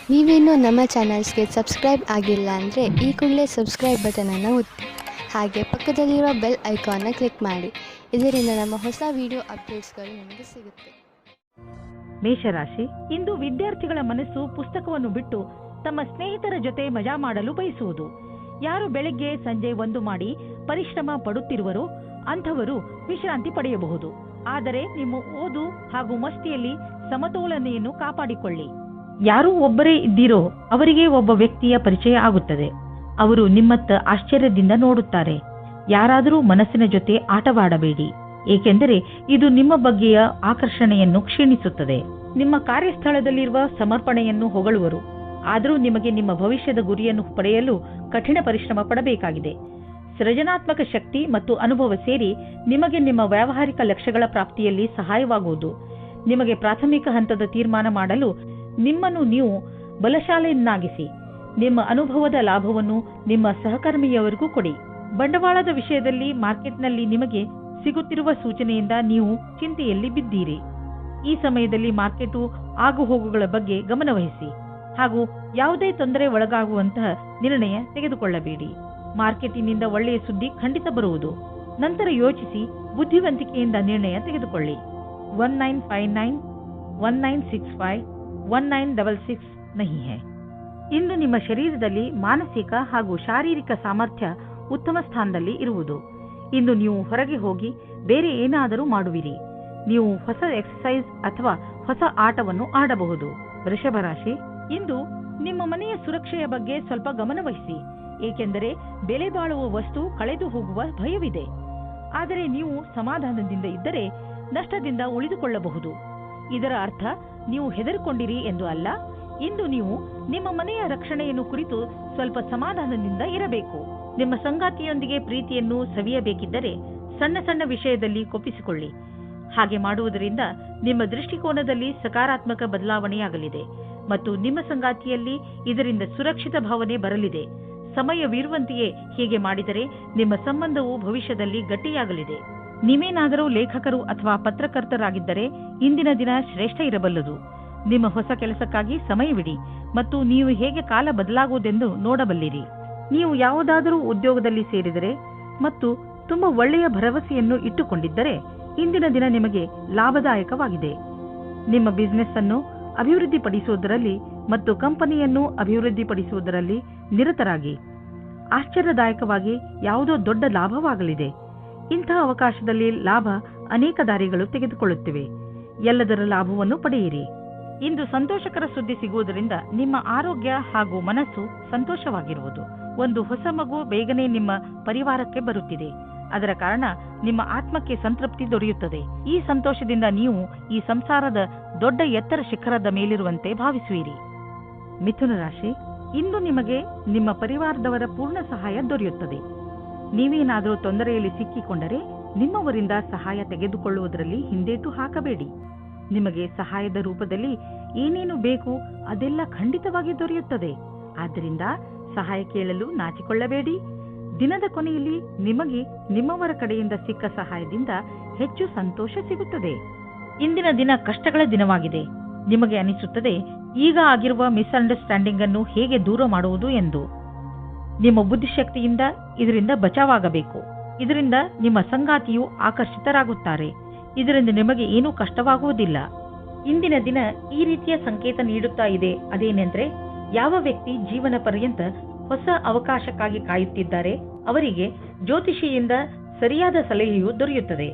ನೀವೇನೂ ನಮ್ಮ ಚಾನಲ್ಸ್ಗೆ ಸಬ್ಸ್ಕ್ರೈಬ್ ಆಗಿಲ್ಲ ಅಂದರೆ ಈ ಕೂಡಲೇ ಸಬ್ಸ್ಕ್ರೈಬ್ ಬಟನನ್ನು ಒತ್ತಿ ಹಾಗೆ ಪಕ್ಕದಲ್ಲಿರೋ ಬೆಲ್ ಐಕಾನ್ನ ಕ್ಲಿಕ್ ಮಾಡಿ. ಇದರಿಂದ ನಮ್ಮ ಹೊಸ ವಿಡಿಯೋ ಅಪ್ಡೇಟ್ಸ್ಗಳು ನಿಮಗೆ ಸಿಗುತ್ತೆ. ಮೇಷರಾಶಿ, ಇಂದು ವಿದ್ಯಾರ್ಥಿಗಳ ಮನಸ್ಸು ಪುಸ್ತಕವನ್ನು ಬಿಟ್ಟು ತಮ್ಮ ಸ್ನೇಹಿತರ ಜೊತೆ ಮಜಾ ಮಾಡಲು ಬಯಸುವುದು. ಯಾರು ಬೆಳಗ್ಗೆ ಸಂಜೆ ಒಂದು ಮಾಡಿ ಪರಿಶ್ರಮ ಪಡುತ್ತಿರುವರೋ ಅಂಥವರು ವಿಶ್ರಾಂತಿ ಪಡೆಯಬಹುದು. ಆದರೆ ನಿಮ್ಮ ಓದು ಹಾಗೂ ಮಸ್ತಿಯಲ್ಲಿ ಸಮತೋಲನೆಯನ್ನು ಕಾಪಾಡಿಕೊಳ್ಳಿ. ಯಾರು ಒಬ್ಬರೇ ಇದ್ದೀರೋ ಅವರಿಗೆ ಒಬ್ಬ ವ್ಯಕ್ತಿಯ ಪರಿಚಯ ಆಗುತ್ತದೆ. ಅವರು ನಿಮ್ಮತ್ತ ಆಶ್ಚರ್ಯದಿಂದ ನೋಡುತ್ತಾರೆ. ಯಾರಾದರೂ ಮನಸ್ಸಿನ ಜೊತೆ ಆಟವಾಡಬೇಡಿ, ಏಕೆಂದರೆ ಇದು ನಿಮ್ಮ ಬಗ್ಗೆಯ ಆಕರ್ಷಣೆಯನ್ನು ಕ್ಷೀಣಿಸುತ್ತದೆ. ನಿಮ್ಮ ಕಾರ್ಯಸ್ಥಳದಲ್ಲಿರುವ ಸಮರ್ಪಣೆಯನ್ನು ಹೊಗಳುವರು. ಆದರೂ ನಿಮಗೆ ನಿಮ್ಮ ಭವಿಷ್ಯದ ಗುರಿಯನ್ನು ಪಡೆಯಲು ಕಠಿಣ ಪರಿಶ್ರಮ ಪಡಬೇಕಾಗಿದೆ. ಸೃಜನಾತ್ಮಕ ಶಕ್ತಿ ಮತ್ತು ಅನುಭವ ಸೇರಿ ನಿಮಗೆ ನಿಮ್ಮ ವ್ಯಾವಹಾರಿಕ ಲಕ್ಷ್ಯಗಳ ಪ್ರಾಪ್ತಿಯಲ್ಲಿ ಸಹಾಯವಾಗುವುದು. ನಿಮಗೆ ಪ್ರಾಥಮಿಕ ಹಂತದ ತೀರ್ಮಾನ ಮಾಡಲು ನಿಮ್ಮನ್ನು ನೀವು ಬಲಶಾಲಿಯನ್ನಾಗಿಸಿ. ನಿಮ್ಮ ಅನುಭವದ ಲಾಭವನ್ನು ನಿಮ್ಮ ಸಹಕರ್ಮಿಯವರಿಗೂ ಕೊಡಿ. ಬಂಡವಾಳದ ವಿಷಯದಲ್ಲಿ ಮಾರ್ಕೆಟ್ನಲ್ಲಿ ನಿಮಗೆ ಸಿಗುತ್ತಿರುವ ಸೂಚನೆಯಿಂದ ನೀವು ಚಿಂತೆಯಲ್ಲಿ ಬಿದ್ದೀರಿ. ಈ ಸಮಯದಲ್ಲಿ ಮಾರ್ಕೆಟು ಆಗುಹೋಗುಗಳ ಬಗ್ಗೆ ಗಮನವಹಿಸಿ ಹಾಗೂ ಯಾವುದೇ ತೊಂದರೆ ಒಳಗಾಗುವಂತಹ ನಿರ್ಣಯ ತೆಗೆದುಕೊಳ್ಳಬೇಡಿ. ಮಾರ್ಕೆಟಿನಿಂದ ಒಳ್ಳೆಯ ಸುದ್ದಿ ಖಂಡಿತ ಬರುವುದು. ನಂತರ ಯೋಚಿಸಿ ಬುದ್ಧಿವಂತಿಕೆಯಿಂದ ನಿರ್ಣಯ ತೆಗೆದುಕೊಳ್ಳಿ. 1959 1965 1966 नहीं है. ಇಂದು ನಿಮ್ಮ ಶರೀರದಲ್ಲಿ ಮಾನಸಿಕ ಹಾಗೂ ಶಾರೀರಿಕ ಸಾಮರ್ಥ್ಯ ಉತ್ತಮ ಸ್ಥಾನದಲ್ಲಿ ಇರುವುದು. ಇಂದು ನೀವು ಹೊರಗೆ ಹೋಗಿ ಬೇರೆ ಏನಾದರೂ ಮಾಡುವಿರಿ. ನೀವು ಹೊಸ ಎಕ್ಸರ್ಸೈಸ್ ಅಥವಾ ಹೊಸ ಆಟವನ್ನು ಆಡಬಹುದು. ವೃಷಭ ರಾಶಿ, ಇಂದು ನಿಮ್ಮ ಮನೆಯ ಸುರಕ್ಷೆಯ ಬಗ್ಗೆ ಸ್ವಲ್ಪ ಗಮನವಹಿಸಿ, ಏಕೆಂದರೆ ಬೆಲೆ ಬಾಳುವ ವಸ್ತು ಕಳೆದು ಹೋಗುವ ಭಯವಿದೆ. ಆದರೆ ನೀವು ಸಮಾಧಾನದಿಂದ ಇದ್ದರೆ ನಷ್ಟದಿಂದ ಉಳಿದುಕೊಳ್ಳಬಹುದು. ಇದರ ಅರ್ಥ ನೀವು ಹೆದರಿಕೊಂಡಿರಿ ಎಂದು ಅಲ್ಲ. ಇಂದು ನೀವು ನಿಮ್ಮ ಮನೆಯ ರಕ್ಷಣೆಯನ್ನು ಕುರಿತು ಸ್ವಲ್ಪ ಸಮಾಧಾನದಿಂದ ಇರಬೇಕು. ನಿಮ್ಮ ಸಂಗಾತಿಯೊಂದಿಗೆ ಪ್ರೀತಿಯನ್ನು ಸವಿಯಬೇಕಿದ್ದರೆ ಸಣ್ಣ ಸಣ್ಣ ವಿಷಯದಲ್ಲಿ ಕೊಪ್ಪಿಸಿಕೊಳ್ಳಿ. ಹಾಗೆ ಮಾಡುವುದರಿಂದ ನಿಮ್ಮ ದೃಷ್ಟಿಕೋನದಲ್ಲಿ ಸಕಾರಾತ್ಮಕ ಬದಲಾವಣೆಯಾಗಲಿದೆ ಮತ್ತು ನಿಮ್ಮ ಸಂಗಾತಿಯಲ್ಲಿ ಇದರಿಂದ ಸುರಕ್ಷಿತ ಭಾವನೆ ಬರಲಿದೆ. ಸಮಯವಿರುವಂತೆಯೇ ಹೀಗೆ ಮಾಡಿದರೆ ನಿಮ್ಮ ಸಂಬಂಧವು ಭವಿಷ್ಯದಲ್ಲಿ ಗಟ್ಟಿಯಾಗಲಿದೆ. ನೀವೇನಾದರೂ ಲೇಖಕರು ಅಥವಾ ಪತ್ರಕರ್ತರಾಗಿದ್ದರೆ ಇಂದಿನ ದಿನ ಶ್ರೇಷ್ಠ ಇರಬಲ್ಲದು. ನಿಮ್ಮ ಹೊಸ ಕೆಲಸಕ್ಕಾಗಿ ಸಮಯವಿಡಿ ಮತ್ತು ನೀವು ಹೇಗೆ ಕಾಲ ಬದಲಾಗುವುದೆಂದು ನೋಡಬಲ್ಲಿರಿ. ನೀವು ಯಾವುದಾದರೂ ಉದ್ಯೋಗದಲ್ಲಿ ಸೇರಿದರೆ ಮತ್ತು ತುಂಬಾ ಒಳ್ಳೆಯ ಭರವಸೆಯನ್ನು ಇಟ್ಟುಕೊಂಡಿದ್ದರೆ ಇಂದಿನ ದಿನ ನಿಮಗೆ ಲಾಭದಾಯಕವಾಗಿದೆ. ನಿಮ್ಮ ಬಿಸಿನೆಸ್ ಅನ್ನು ಅಭಿವೃದ್ಧಿಪಡಿಸುವುದರಲ್ಲಿ ಮತ್ತು ಕಂಪನಿಯನ್ನು ಅಭಿವೃದ್ಧಿಪಡಿಸುವುದರಲ್ಲಿ ನಿರತರಾಗಿ. ಆಶ್ಚರ್ಯದಾಯಕವಾಗಿ ಯಾವುದೋ ದೊಡ್ಡ ಲಾಭವಾಗಲಿದೆ. ಇಂತಹ ಅವಕಾಶದಲ್ಲಿ ಲಾಭ ಅನೇಕ ದಾರಿಗಳು ತೆಗೆದುಕೊಳ್ಳುತ್ತಿವೆ. ಎಲ್ಲದರ ಲಾಭವನ್ನು ಪಡೆಯಿರಿ. ಇಂದು ಸಂತೋಷಕರ ಸುದ್ದಿ ಸಿಗುವುದರಿಂದ ನಿಮ್ಮ ಆರೋಗ್ಯ ಹಾಗೂ ಮನಸ್ಸು ಸಂತೋಷವಾಗಿರುವುದು. ಒಂದು ಹೊಸ ಮಗು ಬೇಗನೆ ನಿಮ್ಮ ಪರಿವಾರಕ್ಕೆ ಬರುತ್ತಿದೆ. ಅದರ ಕಾರಣ ನಿಮ್ಮ ಆತ್ಮಕ್ಕೆ ಸಂತೃಪ್ತಿ ದೊರೆಯುತ್ತದೆ. ಈ ಸಂತೋಷದಿಂದ ನೀವು ಈ ಸಂಸಾರದ ದೊಡ್ಡ ಎತ್ತರ ಶಿಖರದ ಮೇಲಿರುವಂತೆ ಭಾವಿಸುವಿರಿ. ಮಿಥುನ ರಾಶಿ, ಇಂದು ನಿಮಗೆ ನಿಮ್ಮ ಪರಿವಾರದವರ ಪೂರ್ಣ ಸಹಾಯ ದೊರೆಯುತ್ತದೆ. ನೀವೇನಾದರೂ ತೊಂದರೆಯಲ್ಲಿ ಸಿಕ್ಕಿಕೊಂಡರೆ ನಿಮ್ಮವರಿಂದ ಸಹಾಯ ತೆಗೆದುಕೊಳ್ಳುವುದರಲ್ಲಿ ಹಿಂದೇಟು ಹಾಕಬೇಡಿ. ನಿಮಗೆ ಸಹಾಯದ ರೂಪದಲ್ಲಿ ಏನೇನು ಬೇಕು ಅದೆಲ್ಲ ಖಂಡಿತವಾಗಿ ದೊರೆಯುತ್ತದೆ. ಆದ್ದರಿಂದ ಸಹಾಯ ಕೇಳಲು ನಾಚಿಕೊಳ್ಳಬೇಡಿ. ದಿನದ ಕೊನೆಯಲ್ಲಿ ನಿಮಗೆ ನಿಮ್ಮವರ ಕಡೆಯಿಂದ ಸಿಕ್ಕ ಸಹಾಯದಿಂದ ಹೆಚ್ಚು ಸಂತೋಷ ಸಿಗುತ್ತದೆ. ಇಂದಿನ ದಿನ ಕಷ್ಟಗಳ ದಿನವಾಗಿದೆ. ನಿಮಗೆ ಅನಿಸುತ್ತದೆ ಈಗ ಆಗಿರುವ ಮಿಸ್ಅಂಡರ್ಸ್ಟ್ಯಾಂಡಿಂಗ್ ಅನ್ನು ಹೇಗೆ ದೂರ ಮಾಡುವುದು ಎಂದು. ನಿಮ್ಮ ಬುದ್ಧಿಶಕ್ತಿಯಿಂದ ಇದರಿಂದ ಬಚಾವಾಗಬೇಕು. ಇದರಿಂದ ನಿಮ್ಮ ಸಂಗಾತಿಯು ಆಕರ್ಷಿತರಾಗುತ್ತಾರೆ. ಇದರಿಂದ ನಿಮಗೆ ಏನೂ ಕಷ್ಟವಾಗುವುದಿಲ್ಲ. ಇಂದಿನ ದಿನ ಈ ರೀತಿಯ ಸಂಕೇತ ನೀಡುತ್ತಾ ಇದೆ. ಅದೇನೆಂದ್ರೆ, ಯಾವ ವ್ಯಕ್ತಿ ಜೀವನ ಪರ್ಯಂತ ಹೊಸ ಅವಕಾಶಕ್ಕಾಗಿ ಕಾಯುತ್ತಿದ್ದಾರೆ ಅವರಿಗೆ ಜ್ಯೋತಿಷಿಯಿಂದ ಸರಿಯಾದ ಸಲಹೆಯು ದೊರೆಯುತ್ತದೆ.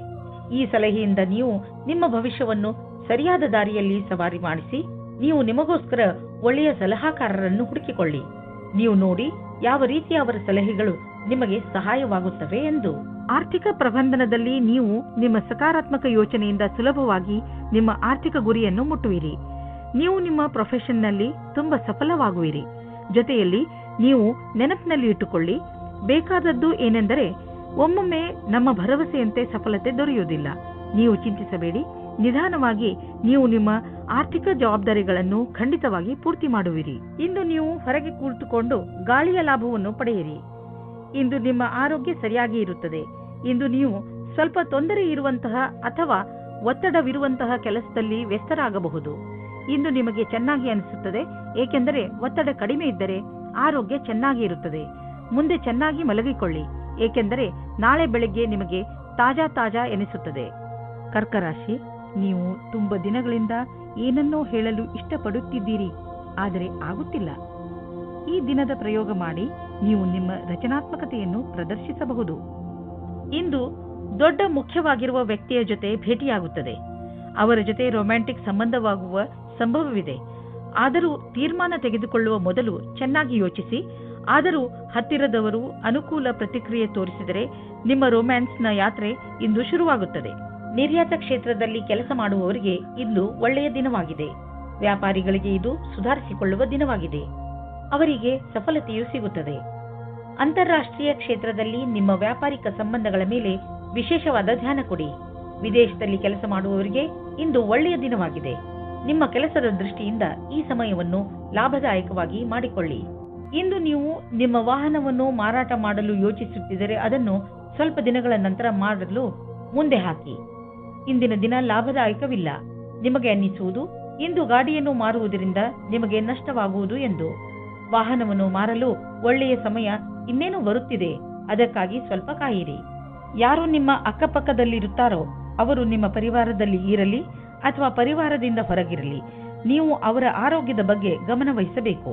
ಈ ಸಲಹೆಯಿಂದ ನೀವು ನಿಮ್ಮ ಭವಿಷ್ಯವನ್ನು ಸರಿಯಾದ ದಾರಿಯಲ್ಲಿ ಸವಾರಿ ಮಾಡಿಸಿ ನೀವು ನಿಮಗೋಸ್ಕರ ಒಳ್ಳೆಯ ಸಲಹಾಕಾರರನ್ನು ಹುಡುಕಿಕೊಳ್ಳಿ. ನೀವು ನೋಡಿ ಯಾವ ರೀತಿಯ ಅವರ ಸಲಹೆಗಳು ನಿಮಗೆ ಸಹಾಯವಾಗುತ್ತವೆ ಎಂದು. ಆರ್ಥಿಕ ಪ್ರಬಂಧನದಲ್ಲಿ ನೀವು ನಿಮ್ಮ ಸಕಾರಾತ್ಮಕ ಯೋಚನೆಯಿಂದ ಸುಲಭವಾಗಿ ನಿಮ್ಮ ಆರ್ಥಿಕ ಗುರಿಯನ್ನು ಮುಟ್ಟುವಿರಿ. ನೀವು ನಿಮ್ಮ ಪ್ರೊಫೆಷನ್ನಲ್ಲಿ ತುಂಬಾ ಸಫಲವಾಗುವಿರಿ. ಜೊತೆಯಲ್ಲಿ ನೀವು ನೆನಪಿನಲ್ಲಿ ಇಟ್ಟುಕೊಳ್ಳಿ, ಬೇಕಾದದ್ದು ಏನೆಂದರೆ ಒಮ್ಮೊಮ್ಮೆ ನಮ್ಮ ಭರವಸೆಯಂತೆ ಸಫಲತೆ ದೊರೆಯುವುದಿಲ್ಲ. ನೀವು ಚಿಂತಿಸಬೇಡಿ. ನಿಧಾನವಾಗಿ ನೀವು ನಿಮ್ಮ ಆರ್ಥಿಕ ಜವಾಬ್ದಾರಿಗಳನ್ನು ಖಂಡಿತವಾಗಿ ಪೂರ್ತಿ ಮಾಡುವಿರಿ. ಇಂದು ನೀವು ಹೊರಗೆ ಕುಳಿತುಕೊಂಡು ಗಾಳಿಯ ಲಾಭವನ್ನು ಪಡೆಯಿರಿ. ಇಂದು ನಿಮ್ಮ ಆರೋಗ್ಯ ಸರಿಯಾಗಿ ಇರುತ್ತದೆ. ಇಂದು ನೀವು ಸ್ವಲ್ಪ ತೊಂದರೆ ಇರುವಂತಹ ಅಥವಾ ಒತ್ತಡವಿರುವಂತಹ ಕೆಲಸದಲ್ಲಿ ವ್ಯಸ್ತರಾಗಬಹುದು. ಇಂದು ನಿಮಗೆ ಚೆನ್ನಾಗಿ ಅನಿಸುತ್ತದೆ, ಏಕೆಂದರೆ ಒತ್ತಡ ಕಡಿಮೆ ಇದ್ದರೆ ಆರೋಗ್ಯ ಚೆನ್ನಾಗಿ ಇರುತ್ತದೆ. ಮುಂದೆ ಚೆನ್ನಾಗಿ ಮಲಗಿಕೊಳ್ಳಿ, ಏಕೆಂದರೆ ನಾಳೆ ಬೆಳಗ್ಗೆ ನಿಮಗೆ ತಾಜಾ ಎನಿಸುತ್ತದೆ. ಕರ್ಕ ರಾಶಿ, ನೀವು ತುಂಬ ದಿನಗಳಿಂದ ಏನನ್ನೋ ಹೇಳಲು ಇಷ್ಟಪಡುತ್ತಿದ್ದೀರಿ, ಆದರೆ ಆಗುತ್ತಿಲ್ಲ. ಈ ದಿನದ ಪ್ರಯೋಗ ಮಾಡಿ ನೀವು ನಿಮ್ಮ ರಚನಾತ್ಮಕತೆಯನ್ನು ಪ್ರದರ್ಶಿಸಬಹುದು. ಇಂದು ದೊಡ್ಡ ಮುಖ್ಯವಾಗಿರುವ ವ್ಯಕ್ತಿಯ ಜೊತೆ ಭೇಟಿಯಾಗುತ್ತದೆ. ಅವರ ಜೊತೆ ರೊಮ್ಯಾಂಟಿಕ್ ಸಂಬಂಧವಾಗುವ ಸಂಭವವಿದೆ. ಆದರೂ ತೀರ್ಮಾನ ತೆಗೆದುಕೊಳ್ಳುವ ಮೊದಲು ಚೆನ್ನಾಗಿ ಯೋಚಿಸಿ. ಆದರೂ ಹತ್ತಿರದವರು ಅನುಕೂಲ ಪ್ರತಿಕ್ರಿಯೆ ತೋರಿಸಿದರೆ ನಿಮ್ಮ ರೊಮ್ಯಾನ್ಸ್ನ ಯಾತ್ರೆ ಇಂದು ಶುರುವಾಗುತ್ತದೆ. ನಿರ್ಯಾತ ಕ್ಷೇತ್ರದಲ್ಲಿ ಕೆಲಸ ಮಾಡುವವರಿಗೆ ಇಂದು ಒಳ್ಳೆಯ ದಿನವಾಗಿದೆ. ವ್ಯಾಪಾರಿಗಳಿಗೆ ಇದು ಸುಧಾರಿಸಿಕೊಳ್ಳುವ ದಿನವಾಗಿದೆ. ಅವರಿಗೆ ಸಫಲತೆಯೂ ಸಿಗುತ್ತದೆ. ಅಂತಾರಾಷ್ಟ್ರೀಯ ಕ್ಷೇತ್ರದಲ್ಲಿ ನಿಮ್ಮ ವ್ಯಾಪಾರಿಕ ಸಂಬಂಧಗಳ ಮೇಲೆ ವಿಶೇಷವಾದ ಧ್ಯಾನ ಕೊಡಿ. ವಿದೇಶದಲ್ಲಿ ಕೆಲಸ ಮಾಡುವವರಿಗೆ ಇಂದು ಒಳ್ಳೆಯ ದಿನವಾಗಿದೆ. ನಿಮ್ಮ ಕೆಲಸದ ದೃಷ್ಟಿಯಿಂದ ಈ ಸಮಯವನ್ನು ಲಾಭದಾಯಕವಾಗಿ ಮಾಡಿಕೊಳ್ಳಿ. ಇಂದು ನೀವು ನಿಮ್ಮ ವಾಹನವನ್ನು ಮಾರಾಟ ಮಾಡಲು ಯೋಚಿಸುತ್ತಿದ್ದರೆ ಅದನ್ನು ಸ್ವಲ್ಪ ದಿನಗಳ ನಂತರ ಮಾಡಲು ಮುಂದೆ ಹಾಕಿ. ಇಂದಿನ ದಿನ ಲಾಭದಾಯಕವಿಲ್ಲ. ನಿಮಗೆ ಅನ್ನಿಸುವುದು ಇಂದು ಗಾಡಿಯನ್ನು ಮಾರುವುದರಿಂದ ನಿಮಗೆ ನಷ್ಟವಾಗುವುದು ಎಂದು. ವಾಹನವನ್ನು ಮಾರಲು ಒಳ್ಳೆಯ ಸಮಯ ಇನ್ನೇನು ಬರುತ್ತಿದೆ, ಅದಕ್ಕಾಗಿ ಸ್ವಲ್ಪ ಕಾಯಿರಿ. ಯಾರು ನಿಮ್ಮ ಅಕ್ಕಪಕ್ಕದಲ್ಲಿರುತ್ತಾರೋ ಅವರು ನಿಮ್ಮ ಪರಿವಾರದಲ್ಲಿ ಇರಲಿ ಅಥವಾ ಪರಿವಾರದಿಂದ ಹೊರಗಿರಲಿ, ನೀವು ಅವರ ಆರೋಗ್ಯದ ಬಗ್ಗೆ ಗಮನ ವಹಿಸಬೇಕು.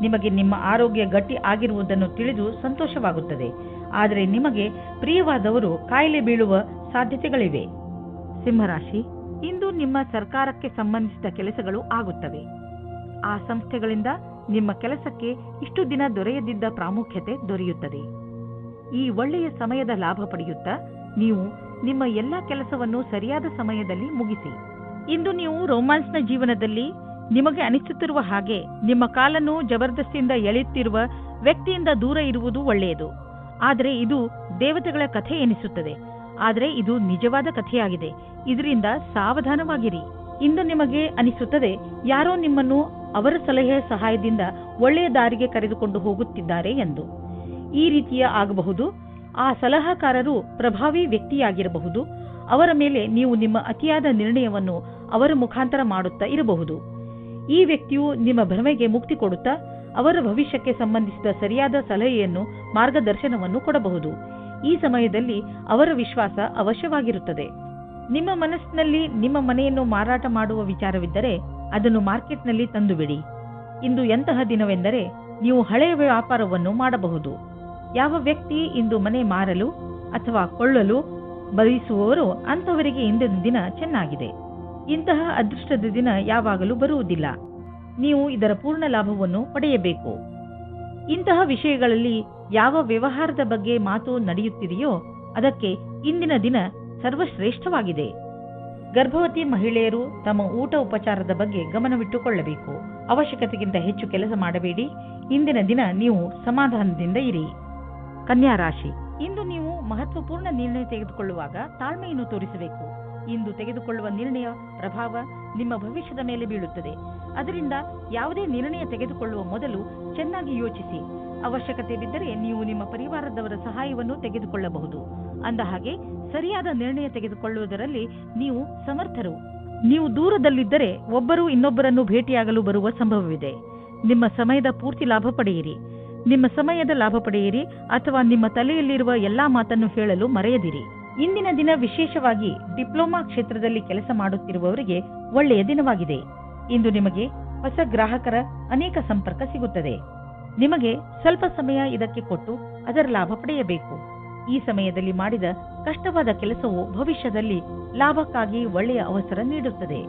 ನಿಮಗೆ ನಿಮ್ಮ ಆರೋಗ್ಯ ಗಟ್ಟಿ ಆಗಿರುವುದನ್ನು ತಿಳಿದು ಸಂತೋಷವಾಗುತ್ತದೆ. ಆದರೆ ನಿಮಗೆ ಪ್ರಿಯವಾದವರು ಕಾಯಿಲೆ ಬೀಳುವ ಸಾಧ್ಯತೆಗಳಿವೆ. ಸಿಂಹರಾಶಿ, ಇಂದು ನಿಮ್ಮ ಸರ್ಕಾರಕ್ಕೆ ಸಂಬಂಧಿಸಿದ ಕೆಲಸಗಳು ಆಗುತ್ತವೆ. ಆ ಸಂಸ್ಥೆಗಳಿಂದ ನಿಮ್ಮ ಕೆಲಸಕ್ಕೆ ಇಷ್ಟು ದಿನ ದೊರೆಯದಿದ್ದ ಪ್ರಾಮುಖ್ಯತೆ ದೊರೆಯುತ್ತದೆ. ಈ ಒಳ್ಳೆಯ ಸಮಯದ ಲಾಭ ಪಡೆಯುತ್ತಾ ನೀವು ನಿಮ್ಮ ಎಲ್ಲ ಕೆಲಸವನ್ನು ಸರಿಯಾದ ಸಮಯದಲ್ಲಿ ಮುಗಿಸಿ. ಇಂದು ನೀವು ರೊಮ್ಯಾನ್ಸ್ನ ಜೀವನದಲ್ಲಿ ನಿಮಗೆ ಅನಿಸುತ್ತಿರುವ ಹಾಗೆ ನಿಮ್ಮ ಕಾಲನ್ನು ಜಬರ್ದಸ್ತಿಯಿಂದ ಎಳೆಯುತ್ತಿರುವ ವ್ಯಕ್ತಿಯಿಂದ ದೂರ ಇರುವುದು ಒಳ್ಳೆಯದು. ಆದರೆ ಇದು ದೇವತೆಗಳ ಕಥೆ ಎನಿಸುತ್ತದೆ. ಆದರೆ ಇದು ನಿಜವಾದ ಕಥೆಯಾಗಿದೆ. ಇದರಿಂದ ಸಾವಧಾನವಾಗಿರಿ. ಇಂದು ನಿಮಗೆ ಅನಿಸುತ್ತದೆ ಯಾರೋ ನಿಮ್ಮನ್ನು ಅವರ ಸಲಹೆಯ ಸಹಾಯದಿಂದ ಒಳ್ಳೆಯ ದಾರಿಗೆ ಕರೆದುಕೊಂಡು ಹೋಗುತ್ತಿದ್ದಾರೆ ಎಂದು. ಈ ರೀತಿಯ ಆಗಬಹುದು. ಆ ಸಲಹಾಕಾರರು ಪ್ರಭಾವಿ ವ್ಯಕ್ತಿಯಾಗಿರಬಹುದು. ಅವರ ಮೇಲೆ ನೀವು ನಿಮ್ಮ ಅತಿಯಾದ ನಿರ್ಣಯವನ್ನು ಅವರ ಮುಖಾಂತರ ಮಾಡುತ್ತಾ ಇರಬಹುದು. ಈ ವ್ಯಕ್ತಿಯು ನಿಮ್ಮ ಭ್ರಮೆಗೆ ಮುಕ್ತಿ ಕೊಡುತ್ತಾ ಅವರ ಭವಿಷ್ಯಕ್ಕೆ ಸಂಬಂಧಿಸಿದ ಸರಿಯಾದ ಸಲಹೆಯನ್ನು, ಮಾರ್ಗದರ್ಶನವನ್ನು ಕೊಡಬಹುದು. ಈ ಸಮಯದಲ್ಲಿ ಅವರ ವಿಶ್ವಾಸ ಅವಶ್ಯವಾಗಿರುತ್ತದೆ. ನಿಮ್ಮ ಮನಸ್ಸಿನಲ್ಲಿ ನಿಮ್ಮ ಮನೆಯನ್ನು ಮಾರಾಟ ಮಾಡುವ ವಿಚಾರವಿದ್ದರೆ ಅದನ್ನು ಮಾರ್ಕೆಟ್ನಲ್ಲಿ ತಂದುಬಿಡಿ. ಇಂದು ಎಂತಹ ದಿನವೆಂದರೆ ನೀವು ಹಳೆಯ ವ್ಯಾಪಾರವನ್ನು ಮಾಡಬಹುದು. ಯಾವ ವ್ಯಕ್ತಿ ಇಂದು ಮನೆ ಮಾರಲು ಅಥವಾ ಕೊಳ್ಳಲು ಬಯಸುವವರು ಅಂತವರಿಗೆ ಇಂದಿನ ದಿನ ಚೆನ್ನಾಗಿದೆ. ಇಂತಹ ಅದೃಷ್ಟದ ದಿನ ಯಾವಾಗಲೂ ಬರುವುದಿಲ್ಲ. ನೀವು ಇದರ ಪೂರ್ಣ ಲಾಭವನ್ನು ಪಡೆಯಬೇಕು. ಇಂತಹ ವಿಷಯಗಳಲ್ಲಿ ಯಾವ ವ್ಯವಹಾರದ ಬಗ್ಗೆ ಮಾತು ನಡೆಯುತ್ತಿದೆಯೋ ಅದಕ್ಕೆ ಇಂದಿನ ದಿನ ಸರ್ವಶ್ರೇಷ್ಠವಾಗಿದೆ. ಗರ್ಭವತಿ ಮಹಿಳೆಯರು ತಮ್ಮ ಊಟ ಉಪಚಾರದ ಬಗ್ಗೆ ಗಮನವಿಟ್ಟುಕೊಳ್ಳಬೇಕು. ಅವಶ್ಯಕತೆಗಿಂತ ಹೆಚ್ಚು ಕೆಲಸ ಮಾಡಬೇಡಿ. ಇಂದಿನ ದಿನ ನೀವು ಸಮಾಧಾನದಿಂದ ಇರಿ. ಕನ್ಯಾ ರಾಶಿ, ಇಂದು ನೀವು ಮಹತ್ವಪೂರ್ಣ ನಿರ್ಣಯ ತೆಗೆದುಕೊಳ್ಳುವಾಗ ತಾಳ್ಮೆಯನ್ನು ತೋರಿಸಬೇಕು. ಇಂದು ತೆಗೆದುಕೊಳ್ಳುವ ನಿರ್ಣಯ ಪ್ರಭಾವ ನಿಮ್ಮ ಭವಿಷ್ಯದ ಮೇಲೆ ಬೀಳುತ್ತದೆ. ಅದರಿಂದ ಯಾವುದೇ ನಿರ್ಣಯ ತೆಗೆದುಕೊಳ್ಳುವ ಮೊದಲು ಚೆನ್ನಾಗಿ ಯೋಚಿಸಿ. ಅವಶ್ಯಕತೆ ಬಿದ್ದರೆ ನೀವು ನಿಮ್ಮ ಪರಿವಾರದವರ ಸಹಾಯವನ್ನು ತೆಗೆದುಕೊಳ್ಳಬಹುದು. ಅಂದಹಾಗೆ ಸರಿಯಾದ ನಿರ್ಣಯ ತೆಗೆದುಕೊಳ್ಳುವುದರಲ್ಲಿ ನೀವು ಸಮರ್ಥರು. ನೀವು ದೂರದಲ್ಲಿದ್ದರೆ ಒಬ್ಬರು ಇನ್ನೊಬ್ಬರನ್ನು ಭೇಟಿಯಾಗಲು ಬರುವ ಸಂಭವವಿದೆ. ನಿಮ್ಮ ಸಮಯದ ಪೂರ್ತಿ ಲಾಭ ಪಡೆಯಿರಿ. ನಿಮ್ಮ ಸಮಯದ ಲಾಭ ಪಡೆಯಿರಿ ಅಥವಾ ನಿಮ್ಮ ತಲೆಯಲ್ಲಿರುವ ಎಲ್ಲಾ ಮಾತನ್ನು ಹೇಳಲು ಮರೆಯದಿರಿ. ಇಂದಿನ ದಿನ ವಿಶೇಷವಾಗಿ ಡಿಪ್ಲೊಮಾ ಕ್ಷೇತ್ರದಲ್ಲಿ ಕೆಲಸ ಮಾಡುತ್ತಿರುವವರಿಗೆ ಒಳ್ಳೆಯ ದಿನವಾಗಿದೆ. ಇಂದು ನಿಮಗೆ ಹೊಸ ಗ್ರಾಹಕರ ಅನೇಕ ಸಂಪರ್ಕ ಸಿಗುತ್ತದೆ. ನಿಮಗೆ ಸ್ವಲ್ಪ ಸಮಯ ಇದಕ್ಕೆ ಕೊಟ್ಟು ಅದರ ಲಾಭ ಪಡೆಯಬೇಕು. ಈ ಸಮಯದಲ್ಲಿ ಮಾಡಿದ ಕಷ್ಟವಾದ ಕೆಲಸವು ಭವಿಷ್ಯದಲ್ಲಿ ಲಾಭಕ್ಕಾಗಿ ಒಳ್ಳೆಯ ಅವಸರ ನೀಡುತ್ತದೆ.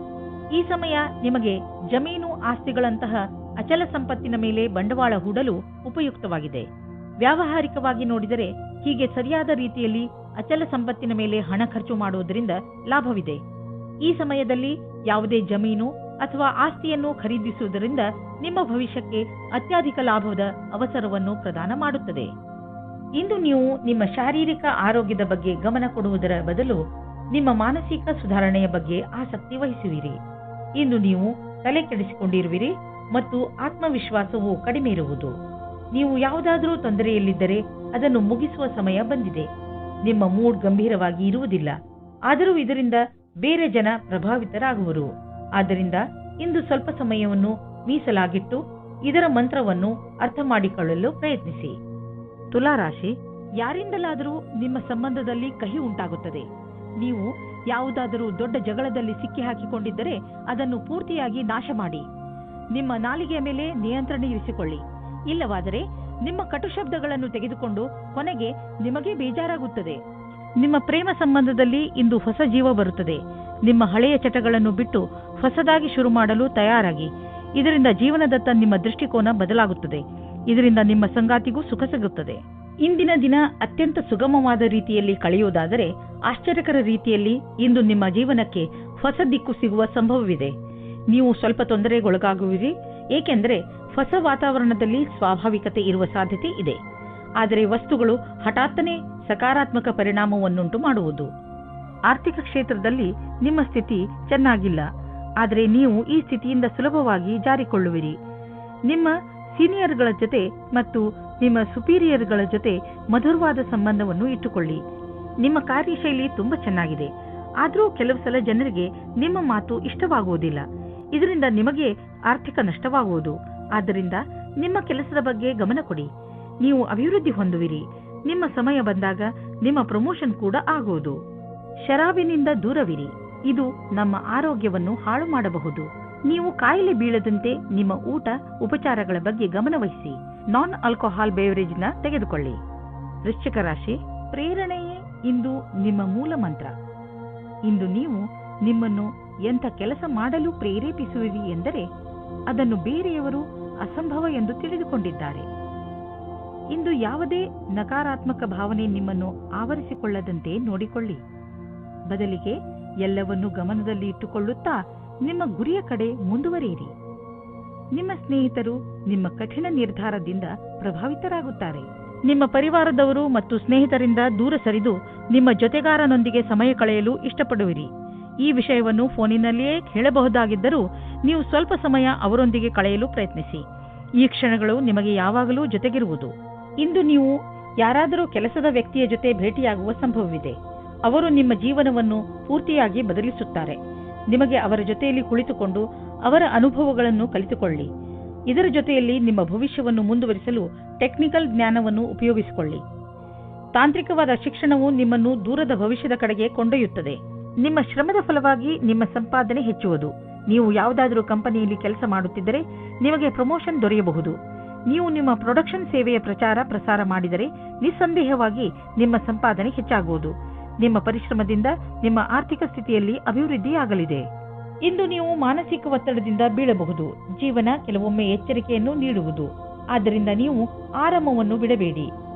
ಈ ಸಮಯ ನಿಮಗೆ ಜಮೀನು ಆಸ್ತಿಗಳಂತಹ ಅಚಲ ಸಂಪತ್ತಿನ ಮೇಲೆ ಬಂಡವಾಳ ಹೂಡಲು ಉಪಯುಕ್ತವಾಗಿದೆ. ವ್ಯಾವಹಾರಿಕವಾಗಿ ನೋಡಿದರೆ ಹೀಗೆ ಸರಿಯಾದ ರೀತಿಯಲ್ಲಿ ಅಚಲ ಸಂಪತ್ತಿನ ಮೇಲೆ ಹಣ ಖರ್ಚು ಮಾಡುವುದರಿಂದ ಲಾಭವಿದೆ. ಈ ಸಮಯದಲ್ಲಿ ಯಾವುದೇ ಜಮೀನು ಅಥವಾ ಆಸ್ತಿಯನ್ನು ಖರೀದಿಸುವುದರಿಂದ ನಿಮ್ಮ ಭವಿಷ್ಯಕ್ಕೆ ಅತ್ಯಧಿಕ ಲಾಭದ ಅವಸರವನ್ನು ಪ್ರದಾನ ಮಾಡುತ್ತದೆ. ಇಂದು ನೀವು ನಿಮ್ಮ ಶಾರೀರಿಕ ಆರೋಗ್ಯದ ಬಗ್ಗೆ ಗಮನ ಕೊಡುವುದರ ಬದಲು ನಿಮ್ಮ ಮಾನಸಿಕ ಸುಧಾರಣೆಯ ಬಗ್ಗೆ ಆಸಕ್ತಿ ವಹಿಸುವಿರಿ. ಇಂದು ನೀವು ತಲೆ ಕೆಡಿಸಿಕೊಂಡಿರುವಿರಿ ಮತ್ತು ಆತ್ಮವಿಶ್ವಾಸವು ಕಡಿಮೆ ಇರುವುದು. ನೀವು ಯಾವುದಾದರೂ ತೊಂದರೆಯಲ್ಲಿದ್ದರೆ ಅದನ್ನು ಮುಗಿಸುವ ಸಮಯ ಬಂದಿದೆ. ನಿಮ್ಮ ಮೂಡ್ ಗಂಭೀರವಾಗಿ ಇರುವುದಿಲ್ಲ. ಆದರೂ ಇದರಿಂದ ಬೇರೆ ಜನ ಪ್ರಭಾವಿತರಾಗುವರು. ಆದ್ದರಿಂದ ಇಂದು ಸ್ವಲ್ಪ ಸಮಯವನ್ನು ಮೀಸಲಾಗಿಟ್ಟು ಇದರ ಮಂತ್ರವನ್ನು ಅರ್ಥ ಮಾಡಿಕೊಳ್ಳಲು ಪ್ರಯತ್ನಿಸಿ. ತುಲಾರಾಶಿ, ಯಾರಿಂದಲಾದರೂ ನಿಮ್ಮ ಸಂಬಂಧದಲ್ಲಿ ಕಹಿ ಉಂಟಾಗುತ್ತದೆ. ನೀವು ಯಾವುದಾದರೂ ದೊಡ್ಡ ಜಗಳದಲ್ಲಿ ಸಿಕ್ಕಿ ಹಾಕಿಕೊಂಡಿದ್ದರೆ ಅದನ್ನು ಪೂರ್ತಿಯಾಗಿ ನಾಶ ಮಾಡಿ. ನಿಮ್ಮ ನಾಲಿಗೆಯ ಮೇಲೆ ನಿಯಂತ್ರಣ ಇರಿಸಿಕೊಳ್ಳಿ. ಇಲ್ಲವಾದರೆ ನಿಮ್ಮ ಕಟುಶಬ್ದಗಳನ್ನು ತೆಗೆದುಕೊಂಡು ಕೊನೆಗೆ ನಿಮಗೆ ಬೇಜಾರಾಗುತ್ತದೆ. ನಿಮ್ಮ ಪ್ರೇಮ ಸಂಬಂಧದಲ್ಲಿ ಇಂದು ಹೊಸ ಜೀವ ಬರುತ್ತದೆ. ನಿಮ್ಮ ಹಳೆಯ ಚಟಗಳನ್ನು ಬಿಟ್ಟು ಹೊಸದಾಗಿ ಶುರು ಮಾಡಲು ತಯಾರಾಗಿ. ಇದರಿಂದ ಜೀವನದತ್ತ ನಿಮ್ಮ ದೃಷ್ಟಿಕೋನ ಬದಲಾಗುತ್ತದೆ. ಇದರಿಂದ ನಿಮ್ಮ ಸಂಗಾತಿಗೂ ಸುಖ ಸಿಗುತ್ತದೆ. ಇಂದಿನ ದಿನ ಅತ್ಯಂತ ಸುಗಮವಾದ ರೀತಿಯಲ್ಲಿ ಕಳೆಯುವುದಾದರೆ ಆಶ್ಚರ್ಯಕರ ರೀತಿಯಲ್ಲಿ ಇಂದು ನಿಮ್ಮ ಜೀವನಕ್ಕೆ ಹೊಸ ದಿಕ್ಕು ಸಿಗುವ ಸಂಭವವಿದೆ. ನೀವು ಸ್ವಲ್ಪ ತೊಂದರೆಗೊಳಗಾಗುವಿರಿ, ಏಕೆಂದರೆ ಹೊಸ ವಾತಾವರಣದಲ್ಲಿ ಸ್ವಾಭಾವಿಕತೆ ಇರುವ ಸಾಧ್ಯತೆ ಇದೆ. ಆದರೆ ವಸ್ತುಗಳು ಹಠಾತ್ತನೆ ಸಕಾರಾತ್ಮಕ ಪರಿಣಾಮವನ್ನುಂಟು ಮಾಡುವುದು. ಆರ್ಥಿಕ ಕ್ಷೇತ್ರದಲ್ಲಿ ನಿಮ್ಮ ಸ್ಥಿತಿ ಚೆನ್ನಾಗಿಲ್ಲ, ಆದರೆ ನೀವು ಈ ಸ್ಥಿತಿಯಿಂದ ಸುಲಭವಾಗಿ ಜಾರಿಕೊಳ್ಳುವಿರಿ. ನಿಮ್ಮ ಸೀನಿಯರ್ಗಳ ಜೊತೆ ಮತ್ತು ನಿಮ್ಮ ಸುಪೀರಿಯರ್ಗಳ ಜೊತೆ ಮಧುರವಾದ ಸಂಬಂಧವನ್ನು ಇಟ್ಟುಕೊಳ್ಳಿ. ನಿಮ್ಮ ಕಾರ್ಯಶೈಲಿ ತುಂಬಾ ಚೆನ್ನಾಗಿದೆ, ಆದರೂ ಕೆಲವು ಸಲ ಜನರಿಗೆ ನಿಮ್ಮ ಮಾತು ಇಷ್ಟವಾಗುವುದಿಲ್ಲ. ಇದರಿಂದ ನಿಮಗೆ ಆರ್ಥಿಕ ನಷ್ಟವಾಗುವುದು. ಆದ್ದರಿಂದ ನಿಮ್ಮ ಕೆಲಸದ ಬಗ್ಗೆ ಗಮನ ಕೊಡಿ. ನೀವು ಅಭಿವೃದ್ಧಿ ಹೊಂದುವಿರಿ. ನಿಮ್ಮ ಸಮಯ ಬಂದಾಗ ನಿಮ್ಮ ಪ್ರಮೋಷನ್ ಕೂಡ ಆಗುವುದು. ಶರಾಬಿನಿಂದ ದೂರವಿರಿ, ಇದು ನಮ್ಮ ಆರೋಗ್ಯವನ್ನು ಹಾಳು ಮಾಡಬಹುದು. ನೀವು ಕಾಯಿಲೆ ಬೀಳದಂತೆ ನಿಮ್ಮ ಊಟ ಉಪಚಾರಗಳ ಬಗ್ಗೆ ಗಮನವಹಿಸಿ. ನಾನ್ ಆಲ್ಕೋಹಾಲ್ ಬೇವರೇಜ್ನ ತೆಗೆದುಕೊಳ್ಳಿ. ವೃಶ್ಚಿಕ ರಾಶಿ, ಪ್ರೇರಣೆಯೇ ಇಂದು ನಿಮ್ಮ ಮೂಲ ಮಂತ್ರ. ಇಂದು ನೀವು ನಿಮ್ಮನ್ನು ಎಂಥ ಕೆಲಸ ಮಾಡಲು ಪ್ರೇರೇಪಿಸುವಿರಿ ಎಂದರೆ ಅದನ್ನು ಬೇರೆಯವರು ಅಸಂಭವ ಎಂದು ತಿಳಿದುಕೊಂಡಿದ್ದಾರೆ. ಇಂದು ಯಾವುದೇ ನಕಾರಾತ್ಮಕ ಭಾವನೆ ನಿಮ್ಮನ್ನು ಆವರಿಸಿಕೊಳ್ಳದಂತೆ ನೋಡಿಕೊಳ್ಳಿ. ಬದಲಿಗೆ ಎಲ್ಲವನ್ನೂ ಗಮನದಲ್ಲಿ ಇಟ್ಟುಕೊಳ್ಳುತ್ತಾ ನಿಮ್ಮ ಗುರಿಯ ಕಡೆ ಮುಂದುವರಿಯಿರಿ. ನಿಮ್ಮ ಸ್ನೇಹಿತರು ನಿಮ್ಮ ಕಠಿಣ ನಿರ್ಧಾರದಿಂದ ಪ್ರಭಾವಿತರಾಗುತ್ತಾರೆ. ನಿಮ್ಮ ಪರಿವಾರದವರು ಮತ್ತು ಸ್ನೇಹಿತರಿಂದ ದೂರ ಸರಿದು ನಿಮ್ಮ ಜೊತೆಗಾರನೊಂದಿಗೆ ಸಮಯ ಕಳೆಯಲು ಇಷ್ಟಪಡುವಿರಿ. ಈ ವಿಷಯವನ್ನು ಫೋನಿನಲ್ಲಿಯೇ ಹೇಳಬಹುದಾಗಿದ್ದರೂ ನೀವು ಸ್ವಲ್ಪ ಸಮಯ ಅವರೊಂದಿಗೆ ಕಳೆಯಲು ಪ್ರಯತ್ನಿಸಿ. ಈ ಕ್ಷಣಗಳು ನಿಮಗೆ ಯಾವಾಗಲೂ ಜೊತೆಗಿರುವುದು. ಇಂದು ನೀವು ಯಾರಾದರೂ ಕೆಲಸದ ವ್ಯಕ್ತಿಯ ಜೊತೆ ಭೇಟಿಯಾಗುವ ಸಂಭವವಿದೆ. ಅವರು ನಿಮ್ಮ ಜೀವನವನ್ನು ಪೂರ್ತಿಯಾಗಿ ಬದಲಿಸುತ್ತಾರೆ. ನಿಮಗೆ ಅವರ ಜೊತೆಯಲ್ಲಿ ಕುಳಿತುಕೊಂಡು ಅವರ ಅನುಭವಗಳನ್ನು ಕಲಿತುಕೊಳ್ಳಿ. ಇದರ ಜೊತೆಯಲ್ಲಿ ನಿಮ್ಮ ಭವಿಷ್ಯವನ್ನು ಮುಂದುವರಿಸಲು ಟೆಕ್ನಿಕಲ್ ಜ್ಞಾನವನ್ನು ಉಪಯೋಗಿಸಿಕೊಳ್ಳಿ. ತಾಂತ್ರಿಕವಾದ ಶಿಕ್ಷಣವು ನಿಮ್ಮನ್ನು ದೂರದ ಭವಿಷ್ಯದ ಕಡೆಗೆ ಕೊಂಡೊಯ್ಯುತ್ತದೆ. ನಿಮ್ಮ ಶ್ರಮದ ಫಲವಾಗಿ ನಿಮ್ಮ ಸಂಪಾದನೆ ಹೆಚ್ಚುವುದು. ನೀವು ಯಾವುದಾದರೂ ಕಂಪನಿಯಲ್ಲಿ ಕೆಲಸ ಮಾಡುತ್ತಿದ್ದರೆ ನಿಮಗೆ ಪ್ರಮೋಷನ್ ದೊರೆಯಬಹುದು. ನೀವು ನಿಮ್ಮ ಪ್ರೊಡಕ್ಷನ್ ಸೇವೆಯ ಪ್ರಸಾರ ಮಾಡಿದರೆ ನಿಸ್ಸಂದೇಹವಾಗಿ ನಿಮ್ಮ ಸಂಪಾದನೆ ಹೆಚ್ಚಾಗುವುದು. ನಿಮ್ಮ ಪರಿಶ್ರಮದಿಂದ ನಿಮ್ಮ ಆರ್ಥಿಕ ಸ್ಥಿತಿಯಲ್ಲಿ ಅಭಿವೃದ್ಧಿಯಾಗಲಿದೆ. ಇಂದು ನೀವು ಮಾನಸಿಕ ಒತ್ತಡದಿಂದ ಬೀಳಬಹುದು. ಜೀವನ ಕೆಲವೊಮ್ಮೆ ಎಚ್ಚರಿಕೆಯನ್ನು ನೀಡುವುದು. ಆದ್ದರಿಂದ ನೀವು ಆರಾಮವನ್ನು ಬಿಡಬೇಡಿ.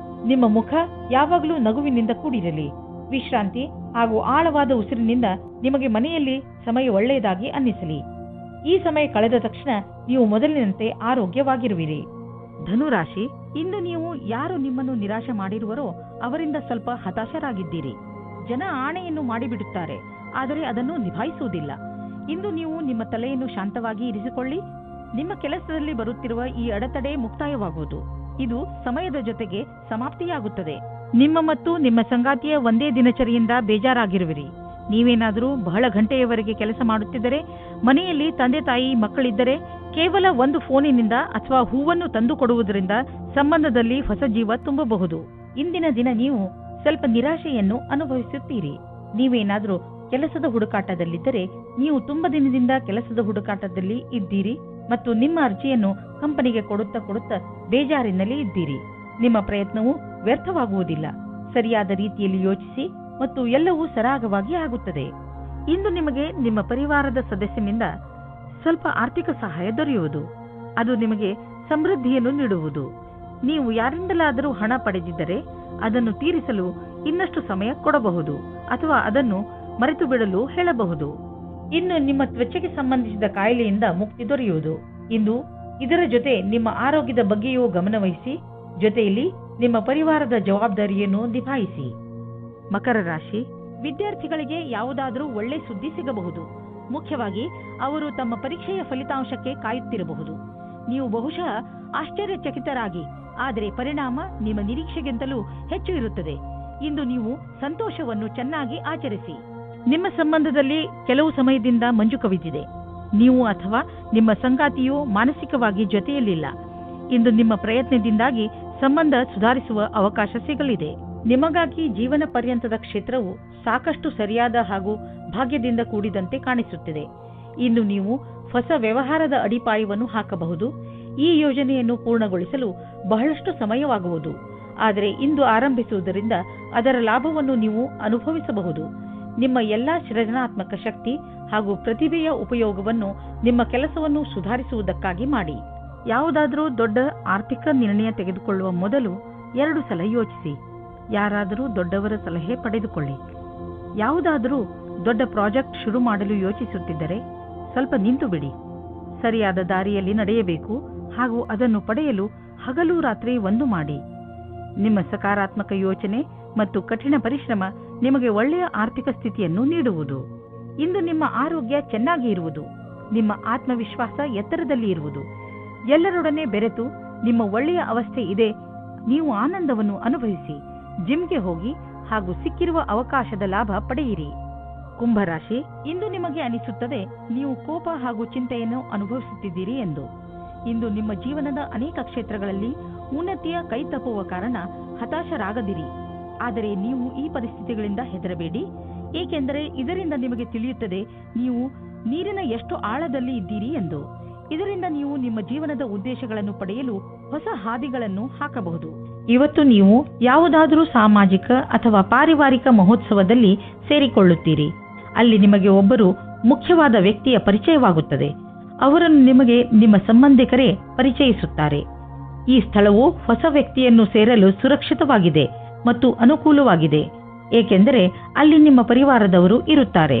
ನಿಮ್ಮ ಮುಖ ಯಾವಾಗಲೂ ನಗುವಿನಿಂದ ಕೂಡಿರಲಿ. ವಿಶ್ರಾಂತಿ ಹಾಗೂ ಆಳವಾದ ಉಸಿರಿನಿಂದ ನಿಮಗೆ ಮನೆಯಲ್ಲಿ ಸಮಯ ಒಳ್ಳೆಯದಾಗಿ ಅನ್ನಿಸಲಿ. ಈ ಸಮಯ ಕಳೆದ ತಕ್ಷಣ ನೀವು ಮೊದಲಿನಂತೆ ಆರೋಗ್ಯವಾಗಿರುವಿರಿ. ಧನುರಾಶಿ, ಇಂದು ನೀವು ಯಾರು ನಿಮ್ಮನ್ನು ನಿರಾಶೆ ಮಾಡಿರುವರೋ ಅವರಿಂದ ಸ್ವಲ್ಪ ಹತಾಶರಾಗಿದ್ದೀರಿ. ಜನ ಆಣೆಯನ್ನು ಮಾಡಿಬಿಡುತ್ತಾರೆ, ಆದರೆ ಅದನ್ನು ನಿಭಾಯಿಸುವುದಿಲ್ಲ. ಇಂದು ನೀವು ನಿಮ್ಮ ತಲೆಯನ್ನು ಶಾಂತವಾಗಿ ಇರಿಸಿಕೊಳ್ಳಿ. ನಿಮ್ಮ ಕೆಲಸದಲ್ಲಿ ಬರುತ್ತಿರುವ ಈ ಅಡೆತಡೆ ಮುಕ್ತಾಯವಾಗುವುದು. ಇದು ಸಮಯದ ಜೊತೆಗೆ ಸಮಾಪ್ತಿಯಾಗುತ್ತದೆ. ನಿಮ್ಮ ಮತ್ತು ನಿಮ್ಮ ಸಂಗಾತಿಯ ಒಂದೇ ದಿನಚರಿಯಿಂದ ಬೇಜಾರಾಗಿರುವಿರಿ. ನೀವೇನಾದರೂ ಬಹಳ ಗಂಟೆಯವರೆಗೆ ಕೆಲಸ ಮಾಡುತ್ತಿದ್ದರೆ, ಮನೆಯಲ್ಲಿ ತಂದೆ ತಾಯಿ ಮಕ್ಕಳಿದ್ದರೆ ಕೇವಲ ಒಂದು ಫೋನಿನಿಂದ ಅಥವಾ ಹೂವನ್ನು ತಂದು ಕೊಡುವುದರಿಂದ ಸಂಬಂಧದಲ್ಲಿ ಹೊಸ ಜೀವ ತುಂಬಬಹುದು. ಇಂದಿನ ದಿನ ನೀವು ಸ್ವಲ್ಪ ನಿರಾಶೆಯನ್ನು ಅನುಭವಿಸುತ್ತೀರಿ. ನೀವೇನಾದರೂ ಕೆಲಸದ ಹುಡುಕಾಟದಲ್ಲಿದ್ದರೆ ನೀವು ತುಂಬ ದಿನದಿಂದ ಕೆಲಸದ ಹುಡುಕಾಟದಲ್ಲಿ ಇದ್ದೀರಿ ಮತ್ತು ನಿಮ್ಮ ಅರ್ಜಿಯನ್ನು ಕಂಪನಿಗೆ ಕೊಡುತ್ತಾ ಬೇಜಾರಿನಲ್ಲಿ ಇದ್ದೀರಿ. ನಿಮ್ಮ ಪ್ರಯತ್ನವು ವ್ಯರ್ಥವಾಗುವುದಿಲ್ಲ. ಸರಿಯಾದ ರೀತಿಯಲ್ಲಿ ಯೋಚಿಸಿ ಮತ್ತು ಎಲ್ಲವೂ ಸರಾಗವಾಗಿ ಆಗುತ್ತದೆ. ಇಂದು ನಿಮಗೆ ನಿಮ್ಮ ಪರಿವಾರದ ಸದಸ್ಯನಿಂದ ಸ್ವಲ್ಪ ಆರ್ಥಿಕ ಸಹಾಯ ದೊರೆಯುವುದು. ಅದು ನಿಮಗೆ ಸಮೃದ್ಧಿಯನ್ನು ನೀಡುವುದು. ನೀವು ಯಾರಿಂದಲಾದರೂ ಹಣ ಪಡೆದಿದ್ದರೆ ಅದನ್ನು ತೀರಿಸಲು ಇನ್ನಷ್ಟು ಸಮಯ ಕೊಡಬಹುದು ಅಥವಾ ಅದನ್ನು ಮರೆತು ಬಿಡಲು ಹೇಳಬಹುದು. ಇನ್ನು ನಿಮ್ಮ ತ್ವಚೆಗೆ ಸಂಬಂಧಿಸಿದ ಕಾಯಿಲೆಯಿಂದ ಮುಕ್ತಿ ದೊರೆಯುವುದು. ಇಂದು ಇದರ ಜೊತೆ ನಿಮ್ಮ ಆರೋಗ್ಯದ ಬಗ್ಗೆಯೂ ಗಮನವಹಿಸಿ, ಜೊತೆಯಲ್ಲಿ ನಿಮ್ಮ ಪರಿವಾರದ ಜವಾಬ್ದಾರಿಯನ್ನು ನಿಭಾಯಿಸಿ. ಮಕರ ರಾಶಿ, ವಿದ್ಯಾರ್ಥಿಗಳಿಗೆ ಯಾವುದಾದರೂ ಒಳ್ಳೆ ಸುದ್ದಿ ಸಿಗಬಹುದು. ಮುಖ್ಯವಾಗಿ ಅವರು ತಮ್ಮ ಪರೀಕ್ಷೆಯ ಫಲಿತಾಂಶಕ್ಕೆ ಕಾಯುತ್ತಿರಬಹುದು. ನೀವು ಬಹುಶಃ ಆಶ್ಚರ್ಯಚಕಿತರಾಗಿ, ಆದರೆ ಪರಿಣಾಮ ನಿಮ್ಮ ನಿರೀಕ್ಷೆಗಿಂತಲೂ ಹೆಚ್ಚು ಇರುತ್ತದೆ. ಇಂದು ನೀವು ಸಂತೋಷವನ್ನು ಚೆನ್ನಾಗಿ ಆಚರಿಸಿ. ನಿಮ್ಮ ಸಂಬಂಧದಲ್ಲಿ ಕೆಲವು ಸಮಯದಿಂದ ಮಂಜು ಕವಿದಿದೆ. ನೀವು ಅಥವಾ ನಿಮ್ಮ ಸಂಗಾತಿಯು ಮಾನಸಿಕವಾಗಿ ಜೊತೆಯಲ್ಲಿಲ್ಲ. ಇಂದು ನಿಮ್ಮ ಪ್ರಯತ್ನದಿಂದಾಗಿ ಸಂಬಂಧ ಸುಧಾರಿಸುವ ಅವಕಾಶ ಸಿಗಲಿದೆ. ನಿಮಗಾಗಿ ಜೀವನ ಪರ್ಯಂತದ ಕ್ಷೇತ್ರವು ಸಾಕಷ್ಟು ಸರಿಯಾದ ಹಾಗೂ ಭಾಗ್ಯದಿಂದ ಕೂಡಿದಂತೆ ಕಾಣಿಸುತ್ತಿದೆ. ಇನ್ನು ನೀವು ಹೊಸ ವ್ಯವಹಾರದ ಅಡಿಪಾಯವನ್ನು ಹಾಕಬಹುದು. ಈ ಯೋಜನೆಯನ್ನು ಪೂರ್ಣಗೊಳಿಸಲು ಬಹಳಷ್ಟು ಸಮಯವಾಗುವುದು, ಆದರೆ ಇಂದು ಆರಂಭಿಸುವುದರಿಂದ ಅದರ ಲಾಭವನ್ನು ನೀವು ಅನುಭವಿಸಬಹುದು. ನಿಮ್ಮ ಎಲ್ಲಾ ಸೃಜನಾತ್ಮಕ ಶಕ್ತಿ ಹಾಗೂ ಪ್ರತಿಭೆಯ ಉಪಯೋಗವನ್ನು ನಿಮ್ಮ ಕೆಲಸವನ್ನು ಸುಧಾರಿಸುವುದಕ್ಕಾಗಿ ಮಾಡಿ. ಯಾವುದಾದರೂ ದೊಡ್ಡ ಆರ್ಥಿಕ ನಿರ್ಣಯ ತೆಗೆದುಕೊಳ್ಳುವ ಮೊದಲು 2 ಸಲ ಯೋಚಿಸಿ. ಯಾರಾದರೂ ದೊಡ್ಡವರ ಸಲಹೆ ಪಡೆದುಕೊಳ್ಳಿ. ಯಾವುದಾದರೂ ದೊಡ್ಡ ಪ್ರಾಜೆಕ್ಟ್ ಶುರು ಮಾಡಲು ಯೋಚಿಸುತ್ತಿದ್ದರೆ ಸ್ವಲ್ಪ ನಿಂತು ಬಿಡಿ. ಸರಿಯಾದ ದಾರಿಯಲ್ಲಿ ನಡೆಯಬೇಕು ಹಾಗೂ ಅದನ್ನು ಪಡೆಯಲು ಹಗಲು ರಾತ್ರಿ ಒಂದು ಮಾಡಿ. ನಿಮ್ಮ ಸಕಾರಾತ್ಮಕ ಯೋಚನೆ ಮತ್ತು ಕಠಿಣ ಪರಿಶ್ರಮ ನಿಮಗೆ ಒಳ್ಳೆಯ ಆರ್ಥಿಕ ಸ್ಥಿತಿಯನ್ನು ನೀಡುವುದು. ಇಂದು ನಿಮ್ಮ ಆರೋಗ್ಯ ಚೆನ್ನಾಗಿ ಇರುವುದು, ನಿಮ್ಮ ಆತ್ಮವಿಶ್ವಾಸ ಎತ್ತರದಲ್ಲಿ ಇರುವುದು, ಎಲ್ಲರೊಡನೆ ಬೆರೆತು ನಿಮ್ಮ ಒಳ್ಳೆಯ ಅವಸ್ಥೆ ಇದೆ. ನೀವು ಆನಂದವನ್ನು ಅನುಭವಿಸಿ, ಜಿಮ್ಗೆ ಹೋಗಿ ಹಾಗೂ ಸಿಕ್ಕಿರುವ ಅವಕಾಶದ ಲಾಭ ಪಡೆಯಿರಿ. ಕುಂಭರಾಶಿ, ಇಂದು ನಿಮಗೆ ಅನಿಸುತ್ತದೆ ನೀವು ಕೋಪ ಹಾಗೂ ಚಿಂತೆಯನ್ನು ಅನುಭವಿಸುತ್ತಿದ್ದೀರಿ ಎಂದು. ಇಂದು ನಿಮ್ಮ ಜೀವನದ ಅನೇಕ ಕ್ಷೇತ್ರಗಳಲ್ಲಿ ಉನ್ನತಿಯ ಕೈ ತಪ್ಪುವ ಕಾರಣ ಹತಾಶರಾಗದಿರಿ. ಆದರೆ ನೀವು ಈ ಪರಿಸ್ಥಿತಿಗಳಿಂದ ಹೆದರಬೇಡಿ, ಏಕೆಂದರೆ ಇದರಿಂದ ನಿಮಗೆ ತಿಳಿಯುತ್ತದೆ ನೀವು ನೀರಿನ ಎಷ್ಟು ಆಳದಲ್ಲಿ ಇದ್ದೀರಿ ಎಂದು. ಇದರಿಂದ ನೀವು ನಿಮ್ಮ ಜೀವನದ ಉದ್ದೇಶಗಳನ್ನು ಪಡೆಯಲು ಹೊಸ ಹಾದಿಗಳನ್ನು ಹಾಕಬಹುದು. ಇವತ್ತು ನೀವು ಯಾವುದಾದರೂ ಸಾಮಾಜಿಕ ಅಥವಾ ಪಾರಿವಾರಿಕ ಮಹೋತ್ಸವದಲ್ಲಿ ಸೇರಿಕೊಳ್ಳುತ್ತೀರಿ. ಅಲ್ಲಿ ನಿಮಗೆ ಒಬ್ಬರು ಮುಖ್ಯವಾದ ವ್ಯಕ್ತಿಯ ಪರಿಚಯವಾಗುತ್ತದೆ. ಅವರನ್ನು ನಿಮಗೆ ನಿಮ್ಮ ಸಂಬಂಧಿಕರೇ ಪರಿಚಯಿಸುತ್ತಾರೆ. ಈ ಸ್ಥಳವು ಹೊಸ ವ್ಯಕ್ತಿಯನ್ನು ಸೇರಲು ಸುರಕ್ಷಿತವಾಗಿದೆ ಮತ್ತು ಅನುಕೂಲವಾಗಿದೆ, ಏಕೆಂದರೆ ಅಲ್ಲಿ ನಿಮ್ಮ ಪರಿವಾರದವರು ಇರುತ್ತಾರೆ.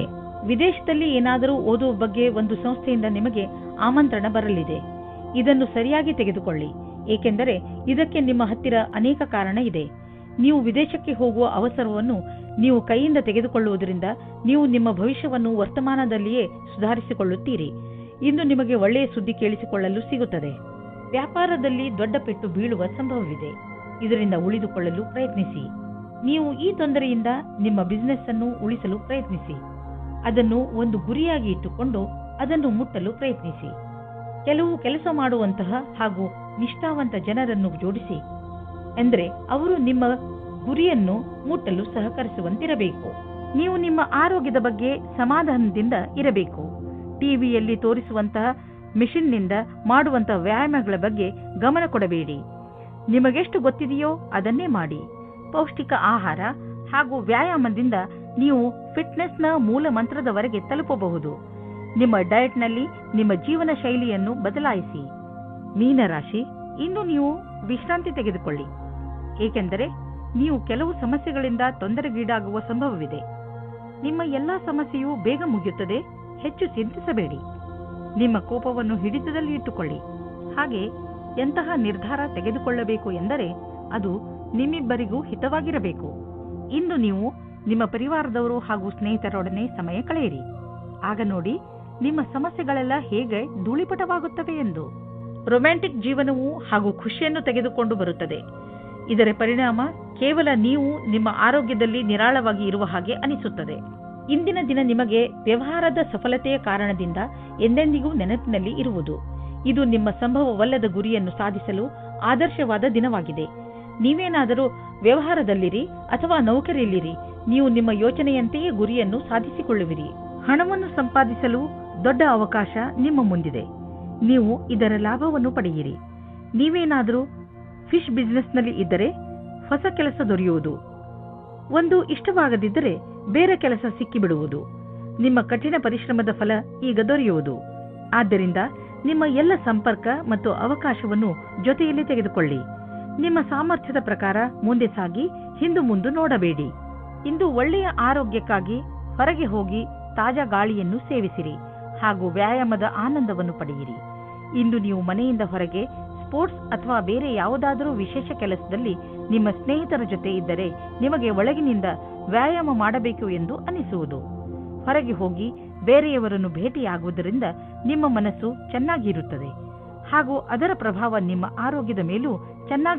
ವಿದೇಶದಲ್ಲಿ ಏನಾದರೂ ಓದುವ ಬಗ್ಗೆ ಒಂದು ಸಂಸ್ಥೆಯಿಂದ ನಿಮಗೆ ಆಮಂತ್ರಣ ಬರಲಿದೆ. ಇದನ್ನು ಸರಿಯಾಗಿ ತೆಗೆದುಕೊಳ್ಳಿ, ಏಕೆಂದರೆ ಇದಕ್ಕೆ ನಿಮ್ಮ ಹತ್ತಿರ ಅನೇಕ ಕಾರಣ ಇದೆ. ನೀವು ವಿದೇಶಕ್ಕೆ ಹೋಗುವ ಅವಸರವನ್ನು ನೀವು ಕೈಯಿಂದ ತೆಗೆದುಕೊಳ್ಳುವುದರಿಂದ ನೀವು ನಿಮ್ಮ ಭವಿಷ್ಯವನ್ನು ವರ್ತಮಾನದಲ್ಲಿಯೇ ಸುಧಾರಿಸಿಕೊಳ್ಳುತ್ತೀರಿ. ಇಂದು ನಿಮಗೆ ಒಳ್ಳೆಯ ಸುದ್ದಿ ಕೇಳಿಸಿಕೊಳ್ಳಲು ಸಿಗುತ್ತದೆ. ವ್ಯಾಪಾರದಲ್ಲಿ ದೊಡ್ಡ ಪೆಟ್ಟು ಬೀಳುವ ಸಂಭವವಿದೆ. ಇದರಿಂದ ಉಳಿದುಕೊಳ್ಳಲು ಪ್ರಯತ್ನಿಸಿ. ನೀವು ಈ ತೊಂದರೆಯಿಂದ ನಿಮ್ಮ ಬಿಸಿನೆಸ್ ಅನ್ನು ಉಳಿಸಲು ಪ್ರಯತ್ನಿಸಿ. ಅದನ್ನು ಒಂದು ಗುರಿಯಾಗಿ ಇಟ್ಟುಕೊಂಡು ಅದನ್ನು ಮುಟ್ಟಲು ಪ್ರಯತ್ನಿಸಿ. ಕೆಲವು ಕೆಲಸ ಮಾಡುವಂತಹ ಹಾಗೂ ನಿಷ್ಠಾವಂತ ಜನರನ್ನು ಜೋಡಿಸಿ, ಎಂದರೆ ಅವರು ನಿಮ್ಮ ಗುರಿಯನ್ನು ಮುಟ್ಟಲು ಸಹಕರಿಸುವಂತಿರಬೇಕು. ನೀವು ನಿಮ್ಮ ಆರೋಗ್ಯದ ಬಗ್ಗೆ ಸಮಾಧಾನದಿಂದ ಇರಬೇಕು. ಟಿವಿಯಲ್ಲಿ ತೋರಿಸುವಂತಹ ಮಿಷನ್ನಿಂದ ಮಾಡುವಂತಹ ವ್ಯಾಯಾಮಗಳ ಬಗ್ಗೆ ಗಮನ ಕೊಡಬೇಡಿ. ನಿಮಗೆಷ್ಟು ಗೊತ್ತಿದೆಯೋ ಅದನ್ನೇ ಮಾಡಿ. ಪೌಷ್ಟಿಕ ಆಹಾರ ಹಾಗೂ ವ್ಯಾಯಾಮದಿಂದ ನೀವು ಫಿಟ್ನೆಸ್ನ ಮೂಲ ಮಂತ್ರದವರೆಗೆ ತಲುಪಬಹುದು. ನಿಮ್ಮ ಡಯಟ್ನಲ್ಲಿ ನಿಮ್ಮ ಜೀವನ ಶೈಲಿಯನ್ನು ಬದಲಾಯಿಸಿ. ಮೀನರಾಶಿ, ಇಂದು ನೀವು ವಿಶ್ರಾಂತಿ ತೆಗೆದುಕೊಳ್ಳಿ, ಏಕೆಂದರೆ ನೀವು ಕೆಲವು ಸಮಸ್ಯೆಗಳಿಂದ ತೊಂದರೆಗೀಡಾಗುವ ಸಂಭವವಿದೆ. ನಿಮ್ಮ ಎಲ್ಲಾ ಸಮಸ್ಯೆಯು ಬೇಗ ಮುಗಿಯುತ್ತದೆ. ಹೆಚ್ಚು ಚಿಂತಿಸಬೇಡಿ. ನಿಮ್ಮ ಕೋಪವನ್ನು ಹಿಡಿತದಲ್ಲಿ ಇಟ್ಟುಕೊಳ್ಳಿ. ಹಾಗೆ ಎಂತಹ ನಿರ್ಧಾರ ತೆಗೆದುಕೊಳ್ಳಬೇಕು ಎಂದರೆ ಅದು ನಿಮ್ಮಿಬ್ಬರಿಗೂ ಹಿತವಾಗಿರಬೇಕು. ಇಂದು ನೀವು ನಿಮ್ಮ ಪರಿವಾರದವರು ಹಾಗೂ ಸ್ನೇಹಿತರೊಡನೆ ಸಮಯ ಕಳೆಯಿರಿ. ಆಗ ನೋಡಿ ನಿಮ್ಮ ಸಮಸ್ಯೆಗಳೆಲ್ಲ ಹೇಗೆ ಧೂಳಿಪಟವಾಗುತ್ತವೆ ಎಂದು. ರೊಮ್ಯಾಂಟಿಕ್ ಜೀವನವು ಹಾಗೂ ಖುಷಿಯನ್ನು ತೆಗೆದುಕೊಂಡು ಬರುತ್ತದೆ. ಇದರ ಪರಿಣಾಮ ಕೇವಲ ನೀವು ನಿಮ್ಮ ಆರೋಗ್ಯದಲ್ಲಿ ನಿರಾಳವಾಗಿ ಇರುವ ಹಾಗೆ ಅನಿಸುತ್ತದೆ. ಇಂದಿನ ದಿನ ನಿಮಗೆ ವ್ಯವಹಾರದ ಸಫಲತೆಯ ಕಾರಣದಿಂದ ಎಂದೆಂದಿಗೂ ನೆನಪಿನಲ್ಲಿ ಇರುವುದು. ಇದು ನಿಮ್ಮ ಸಂಭವವಲ್ಲದ ಗುರಿಯನ್ನು ಸಾಧಿಸಲು ಆದರ್ಶವಾದ ದಿನವಾಗಿದೆ. ನೀವೇನಾದರೂ ವ್ಯವಹಾರದಲ್ಲಿರಿ ಅಥವಾ ನೌಕರಿಯಲ್ಲಿರಿ, ನೀವು ನಿಮ್ಮ ಯೋಚನೆಯಂತೆಯೇ ಗುರಿಯನ್ನು ಸಾಧಿಸಿಕೊಳ್ಳುವಿರಿ. ಹಣವನ್ನು ಸಂಪಾದಿಸಲು ದೊಡ್ಡ ಅವಕಾಶ ನಿಮ್ಮ ಮುಂದಿದೆ. ನೀವು ಇದರ ಲಾಭವನ್ನು ಪಡೆಯಿರಿ. ನೀವೇನಾದರೂ ಫಿಶ್ ಬಿಸಿನೆಸ್ನಲ್ಲಿ ಇದ್ದರೆ ಹೊಸ ಕೆಲಸ ದೊರೆಯುವುದು. ಒಂದು ಇಷ್ಟವಾಗದಿದ್ದರೆ ಬೇರೆ ಕೆಲಸ ಸಿಕ್ಕಿಬಿಡುವುದು. ನಿಮ್ಮ ಕಠಿಣ ಪರಿಶ್ರಮದ ಫಲ ಈಗ ದೊರೆಯುವುದು. ಆದ್ದರಿಂದ ನಿಮ್ಮ ಎಲ್ಲ ಸಂಪರ್ಕ ಮತ್ತು ಅವಕಾಶವನ್ನು ಜೊತೆಯಲ್ಲಿ ತೆಗೆದುಕೊಳ್ಳಿ. ನಿಮ್ಮ ಸಾಮರ್ಥ್ಯದ ಪ್ರಕಾರ ಮುಂದೆ ಸಾಗಿ ಹಿಂದು ಮುಂದೆ ನೋಡಬೇಡಿ. ಇಂದು ಒಳ್ಳೆಯ ಆರೋಗ್ಯಕ್ಕಾಗಿ ಹೊರಗೆ ಹೋಗಿ ತಾಜಾ ಗಾಳಿಯನ್ನು ಸೇವಿಸಿರಿ ಹಾಗೂ ವ್ಯಾಯಾಮದ ಆನಂದವನ್ನು ಪಡೆಯಿರಿ. ಇಂದು ನೀವು ಮನೆಯಿಂದ ಹೊರಗೆ ಸ್ಪೋರ್ಟ್ಸ್ ಅಥವಾ ಬೇರೆ ಯಾವುದಾದರೂ ವಿಶೇಷ ಕೆಲಸದಲ್ಲಿ ನಿಮ್ಮ ಸ್ನೇಹಿತರ ಜೊತೆ ಇದ್ದರೆ ನಿಮಗೆ ಒಳಗಿನಿಂದ ವ್ಯಾಯಾಮ ಮಾಡಬೇಕು ಎಂದು ಅನಿಸುವುದು. ಹೊರಗೆ ಹೋಗಿ ಬೇರೆಯವರನ್ನು ಭೇಟಿಯಾಗುವುದರಿಂದ ನಿಮ್ಮ ಮನಸ್ಸು ಚೆನ್ನಾಗಿರುತ್ತದೆ ಹಾಗೂ ಅದರ ಪ್ರಭಾವ ನಿಮ್ಮ ಆರೋಗ್ಯದ ಮೇಲೂ ಚೆನ್ನಾಗಿ